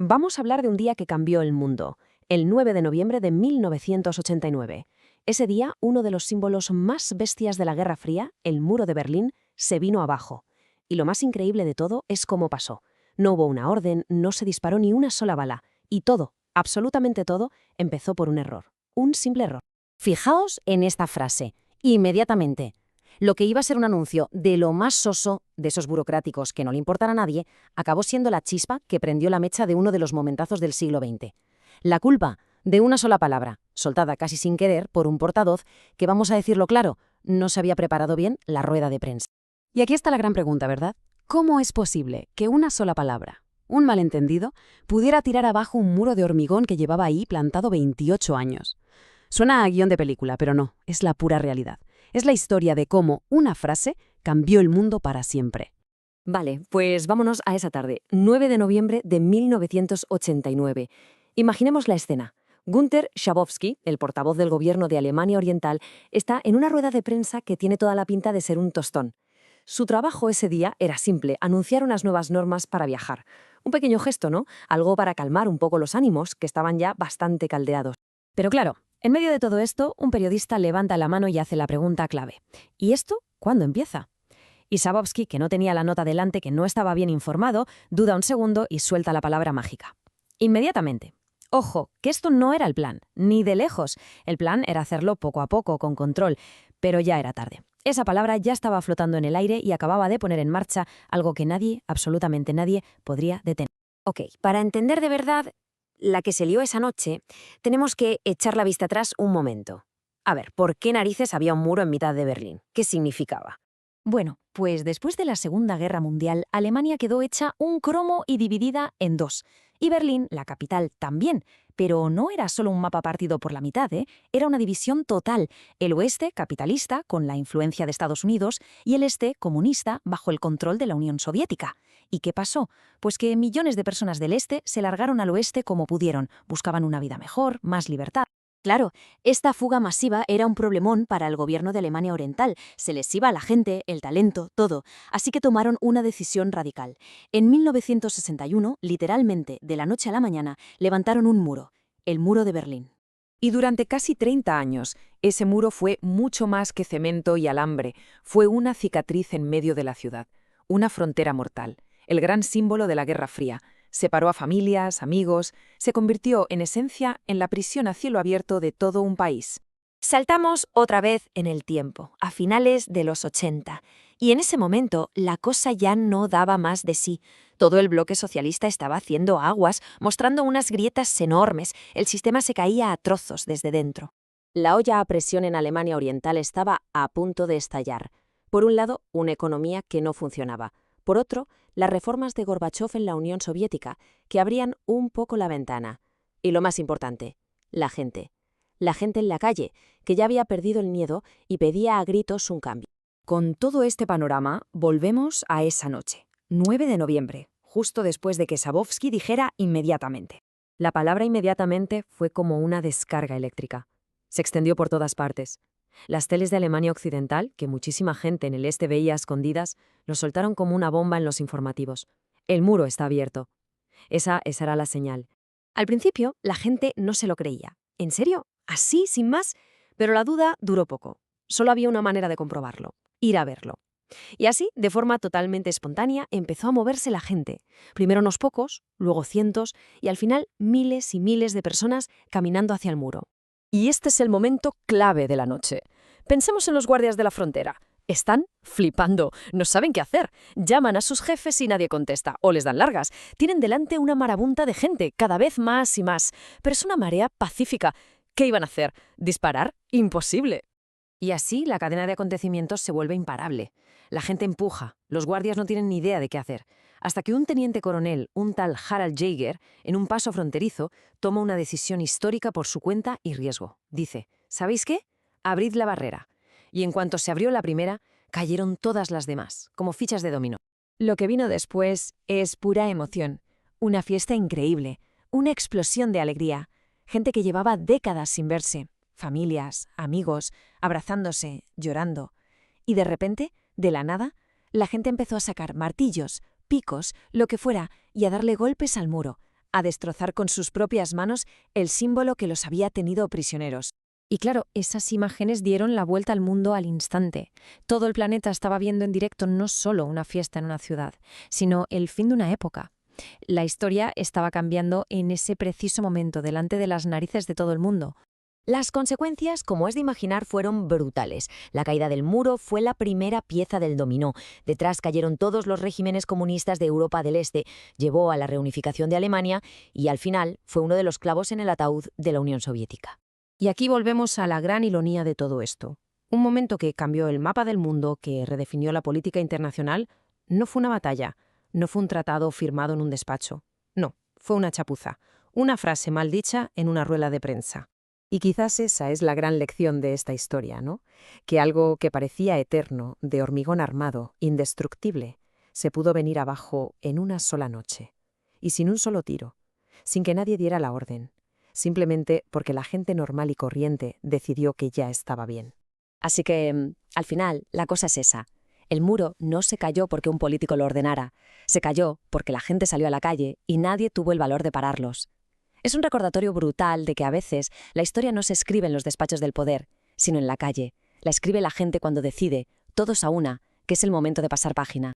Vamos a hablar de un día que cambió el mundo, el 9 de noviembre de 1989. Ese día, uno de los símbolos más bestias de la Guerra Fría, el muro de Berlín, se vino abajo. Y lo más increíble de todo es cómo pasó. No hubo una orden, no se disparó ni una sola bala. Y todo, absolutamente todo, empezó por un error. Un simple error. Fijaos en esta frase, inmediatamente. Lo que iba a ser un anuncio de lo más soso, de esos burocráticos que no le importan a nadie, acabó siendo la chispa que prendió la mecha de uno de los momentazos del siglo XX. La culpa de una sola palabra, soltada casi sin querer por un portavoz que, vamos a decirlo claro, no se había preparado bien la rueda de prensa. Y aquí está la gran pregunta, ¿verdad? ¿Cómo es posible que una sola palabra, un malentendido, pudiera tirar abajo un muro de hormigón que llevaba ahí plantado 28 años? Suena a guión de película, pero no, es la pura realidad. Es la historia de cómo una frase cambió el mundo para siempre. Vale, pues vámonos a esa tarde, 9 de noviembre de 1989. Imaginemos la escena. Günther Schabowski, el portavoz del gobierno de Alemania Oriental, está en una rueda de prensa que tiene toda la pinta de ser un tostón. Su trabajo ese día era simple, anunciar unas nuevas normas para viajar. Un pequeño gesto, ¿no? Algo para calmar un poco los ánimos, que estaban ya bastante caldeados. Pero claro, en medio de todo esto, un periodista levanta la mano y hace la pregunta clave. ¿Y esto cuándo empieza? Y Schabowski, que no tenía la nota delante, que no estaba bien informado, duda un segundo y suelta la palabra mágica. Inmediatamente. Ojo, que esto no era el plan, ni de lejos. El plan era hacerlo poco a poco, con control, pero ya era tarde. Esa palabra ya estaba flotando en el aire y acababa de poner en marcha algo que nadie, absolutamente nadie, podría detener. Ok, para entender de verdad la que se lió esa noche, tenemos que echar la vista atrás un momento. A ver, ¿por qué narices había un muro en mitad de Berlín? ¿Qué significaba? Bueno, pues después de la Segunda Guerra Mundial, Alemania quedó hecha un cromo y dividida en dos. Y Berlín, la capital, también. Pero no era solo un mapa partido por la mitad, ¿eh? Era una división total. El oeste, capitalista, con la influencia de Estados Unidos, y el este, comunista, bajo el control de la Unión Soviética. ¿Y qué pasó? Pues que millones de personas del este se largaron al oeste como pudieron. Buscaban una vida mejor, más libertad. Claro, esta fuga masiva era un problemón para el gobierno de Alemania Oriental. Se les iba la gente, el talento, todo. Así que tomaron una decisión radical. En 1961, literalmente, de la noche a la mañana, levantaron un muro, el muro de Berlín. Y durante casi 30 años, ese muro fue mucho más que cemento y alambre. Fue una cicatriz en medio de la ciudad, una frontera mortal, el gran símbolo de la Guerra Fría. Separó a familias, amigos, se convirtió, en esencia, en la prisión a cielo abierto de todo un país. Saltamos otra vez en el tiempo, a finales de los 80. Y en ese momento, la cosa ya no daba más de sí. Todo el bloque socialista estaba haciendo aguas, mostrando unas grietas enormes. El sistema se caía a trozos desde dentro. La olla a presión en Alemania Oriental estaba a punto de estallar. Por un lado, una economía que no funcionaba. Por otro, las reformas de Gorbachov en la Unión Soviética, que abrían un poco la ventana. Y lo más importante, la gente. La gente en la calle, que ya había perdido el miedo y pedía a gritos un cambio. Con todo este panorama, volvemos a esa noche, 9 de noviembre, justo después de que Schabowski dijera inmediatamente. La palabra inmediatamente fue como una descarga eléctrica. Se extendió por todas partes. Las teles de Alemania Occidental, que muchísima gente en el este veía a escondidas, lo soltaron como una bomba en los informativos. El muro está abierto. Esa era la señal. Al principio, la gente no se lo creía. ¿En serio? ¿Así, sin más? Pero la duda duró poco. Solo había una manera de comprobarlo: ir a verlo. Y así, de forma totalmente espontánea, empezó a moverse la gente. Primero unos pocos, luego cientos, y al final miles y miles de personas caminando hacia el muro. Y este es el momento clave de la noche. Pensemos en los guardias de la frontera. Están flipando, no saben qué hacer. Llaman a sus jefes y nadie contesta, o les dan largas. Tienen delante una marabunta de gente, cada vez más y más. Pero es una marea pacífica. ¿Qué iban a hacer? ¿Disparar? Imposible. Y así la cadena de acontecimientos se vuelve imparable. La gente empuja, los guardias no tienen ni idea de qué hacer, hasta que un teniente coronel, un tal Harald Jäger, en un paso fronterizo, toma una decisión histórica por su cuenta y riesgo. Dice: ¿sabéis qué? Abrid la barrera. Y en cuanto se abrió la primera, cayeron todas las demás, como fichas de dominó. Lo que vino después es pura emoción, una fiesta increíble, una explosión de alegría, gente que llevaba décadas sin verse, familias, amigos, abrazándose, llorando. Y de repente, de la nada, la gente empezó a sacar martillos, picos, lo que fuera, y a darle golpes al muro, a destrozar con sus propias manos el símbolo que los había tenido prisioneros. Y claro, esas imágenes dieron la vuelta al mundo al instante. Todo el planeta estaba viendo en directo no solo una fiesta en una ciudad, sino el fin de una época. La historia estaba cambiando en ese preciso momento delante de las narices de todo el mundo. Las consecuencias, como es de imaginar, fueron brutales. La caída del muro fue la primera pieza del dominó. Detrás cayeron todos los regímenes comunistas de Europa del Este, llevó a la reunificación de Alemania y, al final, fue uno de los clavos en el ataúd de la Unión Soviética. Y aquí volvemos a la gran ironía de todo esto. Un momento que cambió el mapa del mundo, que redefinió la política internacional, no fue una batalla, no fue un tratado firmado en un despacho. No, fue una chapuza, una frase mal dicha en una rueda de prensa. Y quizás esa es la gran lección de esta historia, ¿no? Que algo que parecía eterno, de hormigón armado, indestructible, se pudo venir abajo en una sola noche. Y sin un solo tiro, sin que nadie diera la orden. Simplemente porque la gente normal y corriente decidió que ya estaba bien. Así que, al final, la cosa es esa. El muro no se cayó porque un político lo ordenara. Se cayó porque la gente salió a la calle y nadie tuvo el valor de pararlos. Es un recordatorio brutal de que a veces la historia no se escribe en los despachos del poder, sino en la calle. La escribe la gente cuando decide, todos a una, que es el momento de pasar página.